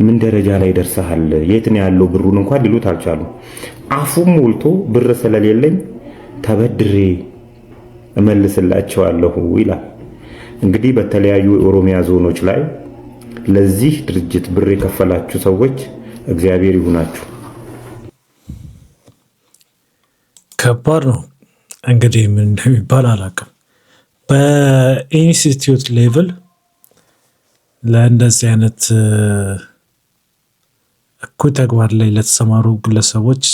ምን ደረጃ ላይ ደርሰሃል፣ የት ነው ያለው ብሩን እንኳን ሊሉት አልቻሉም። አፉም ሞልቶ ብር ስለሌለኝ ተበድሬ እመልስላቸዋለሁ ይላል። እንግዲህ በተለያዩ የኦሮሚያ ዞኖች ላይ ለዚህ ድርጅት ብር የከፈላችሁ ሰዎች እግዚአብሔር ይሁናችሁ። ከባድ ነው እንግዲህ ምን እንደሚባል አላውቅም። በኢንስቲትዩት ሌቭል ለእንደዚህ አይነት እኩይ ተግባር ላይ ለተሰማሩ ግለሰቦች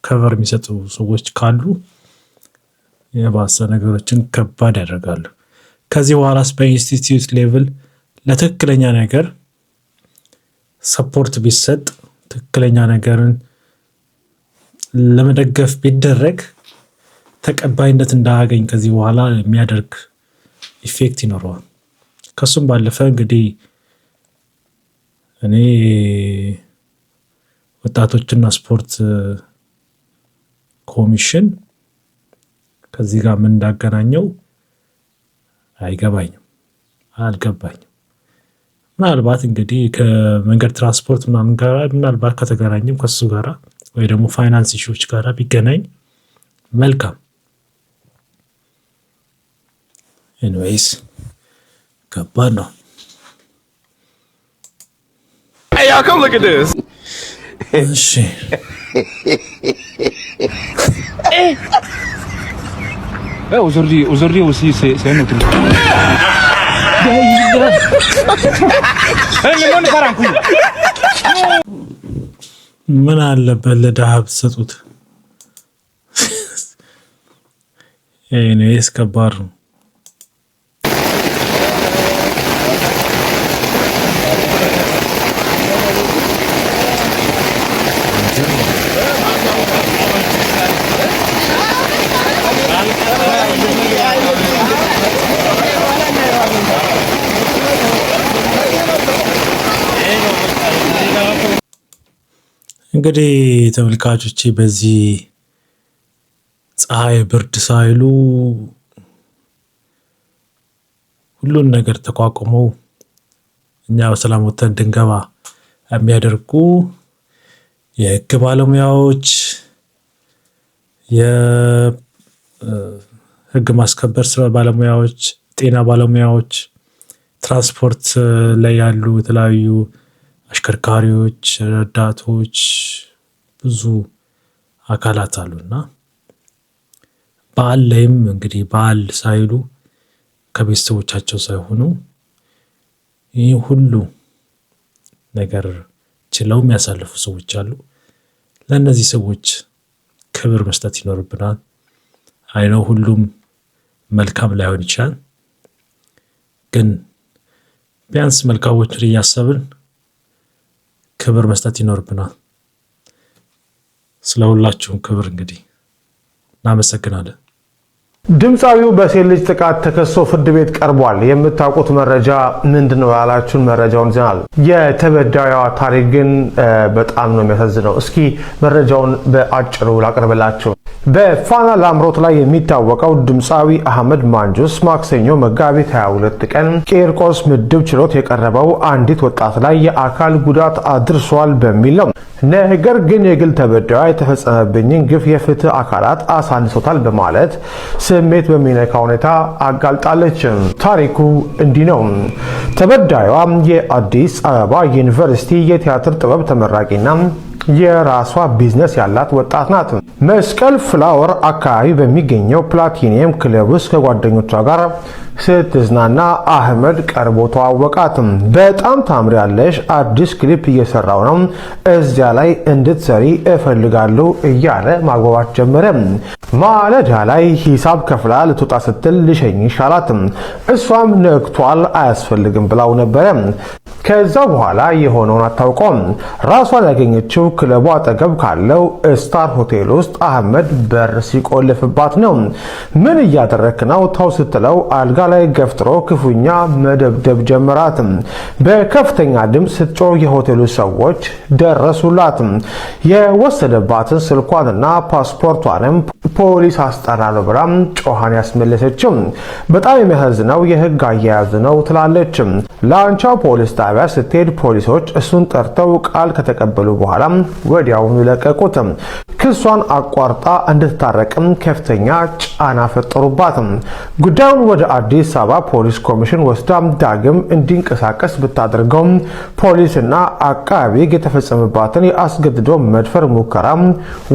ከቨር የሚሰጡ ሰዎች ካሉ የባሰ ነገሮችን ከባድ ያደርጋሉ። ከዚህ በኋላስ በኢንስቲትዩት ሌቭል ለትክክለኛ ነገር ሰፖርት ቢሰጥ ትክክለኛ ነገርን ለመደገፍ ቢደረግ ተቀባይነት እንዳያገኝ ከዚህ በኋላ የሚያደርግ ኢፌክት ይኖረዋል። ከሱም ባለፈ እንግዲህ እኔ ወጣቶችና ስፖርት ኮሚሽን ከዚህ ጋር ምን እንዳገናኘው አልገባኝም። ምናልባት እንግዲህ ከመንገድ ትራንስፖርት ምናምን ጋር ምናልባት ከተገናኘም ከሱ ጋር ወይ ደግሞ ፋይናንስ ኢሹዎች ጋር ቢገናኝ መልካም። ኤኒዌይስ ከባድ ነው። Hey, y'all come look at this. እሺ aujourd'hui aussi c'est un autre. ምን አለበት ለድሃ ብትሰጡት? ኤኒዌይስ ከባድ ነው። እንግዲህ ተመልካቾቼ በዚህ ፀሐይ ብርድ ሳይሉ ሁሉን ነገር ተቋቁመው እኛ በሰላም ወጥተን እንድንገባ የሚያደርጉ የህግ ባለሙያዎች፣ የህግ ማስከበር ስራ ባለሙያዎች፣ ጤና ባለሙያዎች፣ ትራንስፖርት ላይ ያሉ የተለያዩ አሽከርካሪዎች፣ ረዳቶች ብዙ አካላት አሉና በዓል ላይም እንግዲህ በዓል ሳይሉ ከቤተሰቦቻቸው ሳይሆኑ ይህ ሁሉ ነገር ችለው የሚያሳልፉ ሰዎች አሉ። ለእነዚህ ሰዎች ክብር መስጠት ይኖርብናል። አይነው ሁሉም መልካም ላይሆን ይችላል፣ ግን ቢያንስ መልካሞችን እያሰብን ክብር መስጠት ይኖርብናል። ስለሁላችሁም ክብር እንግዲህ እናመሰግናለን። ድምፃዊው በሴት ልጅ ጥቃት ተከሶ ፍርድ ቤት ቀርቧል። የምታውቁት መረጃ ምንድነው ያላችሁን መረጃውን ይዘናል። የተበዳዩዋ ታሪክ ግን በጣም ነው የሚያሳዝነው። እስኪ መረጃውን በአጭሩ ላቀርብላችሁ። በፋና ላምሮት ላይ የሚታወቀው ድምፃዊ አህመድ ማንጁስ ማክሰኞ መጋቢት 22 ቀን ቂርቆስ ምድብ ችሎት የቀረበው አንዲት ወጣት ላይ የአካል ጉዳት አድርሷል በሚል ነው። ነገር ግን የግል ተበዳዩዋ የተፈጸመብኝን ግፍ የፍትህ አካላት አሳንሶታል በማለት ስሜት በሚነካ ሁኔታ አጋልጣለች። ታሪኩ እንዲህ ነው። ተበዳዩዋ የአዲስ አበባ ዩኒቨርሲቲ የቲያትር ጥበብ ተመራቂና የራሷ ቢዝነስ ያላት ወጣት ናት። መስቀል ፍላወር አካባቢ በሚገኘው ፕላቲኒየም ክለብ ውስጥ ከጓደኞቿ ጋር ስትዝናና አህመድ ቀርቦ ተዋወቃት። በጣም ታምሪያለሽ፣ አዲስ ክሊፕ እየሰራው ነው፣ እዚያ ላይ እንድትሰሪ እፈልጋለሁ እያለ ማግባባት ጀመረ። ማለዳ ላይ ሂሳብ ከፍላ ልትወጣ ስትል ልሸኝሽ አላት። እሷም ነግቷል አያስፈልግም ብላው ነበረ። ከዛ በኋላ የሆነውን አታውቀውም። ራሷን ያገኘችው ክለቡ አጠገብ ካለው ስታር ሆቴል ውስጥ አህመድ በር ሲቆልፍባት ነው። ምን እያደረክ ነው ተው ስትለው አልጋ ላይ ገፍትሮ ክፉኛ መደብደብ ጀመራት። በከፍተኛ ድምፅ ስትጮህ የሆቴሉ ሰዎች ደረሱላት። የወሰደባትን ስልኳንና ፓስፖርቷንም ፖሊስ አስጠራለሁ ብላ ጮሃን ያስመለሰችው። በጣም የሚያሳዝነው የህግ አያያዝ ነው ትላለች። ላንቻ ፖሊስ ጣቢያ ስትሄድ ፖሊሶች እሱን ጠርተው ቃል ከተቀበሉ በኋላ ወዲያውኑ ለቀቁት። ክሷን አቋርጣ እንድትታረቅም ከፍተኛ ጫና ፈጠሩባት። ጉዳዩን ወደ አዲስ አበባ ፖሊስ ኮሚሽን ወስዳ ዳግም እንዲንቀሳቀስ ብታደርገው ፖሊስና አቃቤ ሕግ የተፈጸመባትን የአስገድዶ መድፈር ሙከራ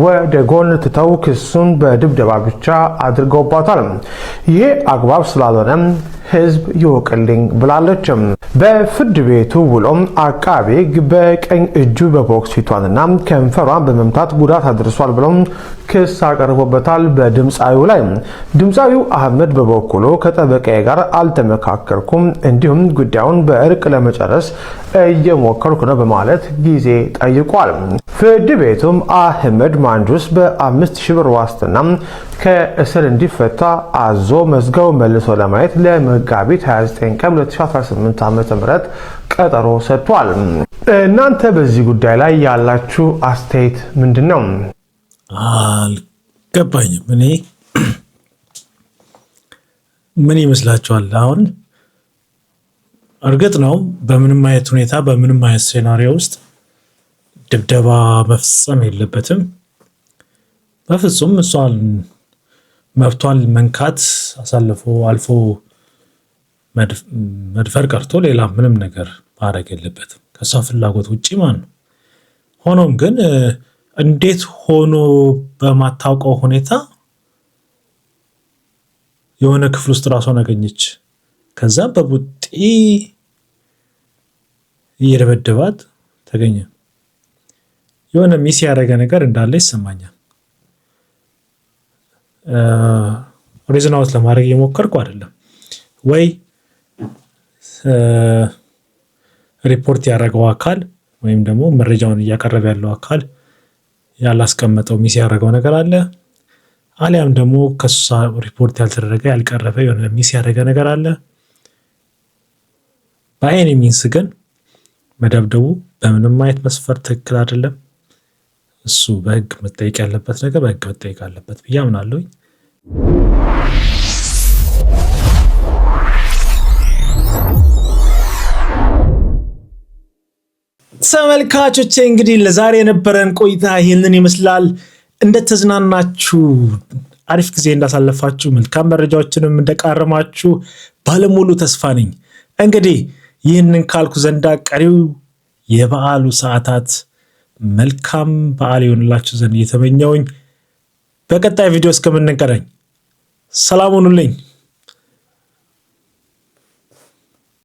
ወደ ጎን ትተው ክሱን በድብደባ ብቻ አድርገውባታል። ይሄ አግባብ ስላልሆነ ህዝብ ይወቅልኝ ብላለች። በፍርድ ቤቱ ውሎም አቃቤ ሕግ በቀኝ እጁ በቦክስ ፊቷንና ከንፈሯን በመምታት ጉዳት አድርሷል ብሎም ክስ አቀርቦበታል በድምፃዊው ላይ። ድምፃዊው አህመድ በበኩሉ ከጠበቃዬ ጋር አልተመካከርኩም፣ እንዲሁም ጉዳዩን በእርቅ ለመጨረስ እየሞከርኩ ነው በማለት ጊዜ ጠይቋል። ፍርድ ቤቱም አህመድ ማንጁስ በ5000 ብር ዋስትና ከእስር እንዲፈታ አዞ መዝገቡ መልሶ ለማየት ለመጋቢት 29 ቀን 2018 ዓ.ም ቀጠሮ ሰጥቷል። እናንተ በዚህ ጉዳይ ላይ ያላችሁ አስተያየት ምንድነው? አልገባኝም። እኔ ምን ይመስላችኋል? አሁን እርግጥ ነው በምንም አይነት ሁኔታ በምንም አይነት ሴናሪዮ ውስጥ ድብደባ መፈጸም የለበትም። በፍጹም እሷን መብቷን መንካት አሳልፎ አልፎ መድፈር ቀርቶ ሌላ ምንም ነገር ማድረግ የለበትም ከሷ ፍላጎት ውጪ ማለት ነው። ሆኖም ግን እንዴት ሆኖ በማታውቀው ሁኔታ የሆነ ክፍል ውስጥ ራሷን አገኘች። ከዛ በቡጢ እየደበደባት ተገኘ። የሆነ ሚስ ያደረገ ነገር እንዳለ ይሰማኛል። ሪዝን አውት ለማድረግ እየሞከርኩ አይደለም ወይ ሪፖርት ያደረገው አካል ወይም ደግሞ መረጃውን እያቀረበ ያለው አካል ያላስቀመጠው ሚስ ያደረገው ነገር አለ፣ አሊያም ደግሞ ከሷ ሪፖርት ያልተደረገ ያልቀረበ የሆነ ሚስ ያደረገ ነገር አለ። በአይኔ ሚንስ ግን መደብደቡ በምንም አይነት መስፈርት ትክክል አይደለም። እሱ በህግ መጠየቅ ያለበት ነገር በህግ መጠየቅ አለበት ብዬ አምናለሁ። ተመልካቾቼ እንግዲህ ለዛሬ የነበረን ቆይታ ይህንን ይመስላል። እንደተዝናናችሁ አሪፍ ጊዜ እንዳሳለፋችሁ መልካም መረጃዎችንም እንደቃረማችሁ ባለሙሉ ተስፋ ነኝ። እንግዲህ ይህንን ካልኩ ዘንዳ ቀሪው የበዓሉ ሰዓታት መልካም በዓል ይሆንላችሁ ዘንድ እየተመኘሁኝ በቀጣይ ቪዲዮ እስከምንገናኝ ሰላም ሁኑልኝ።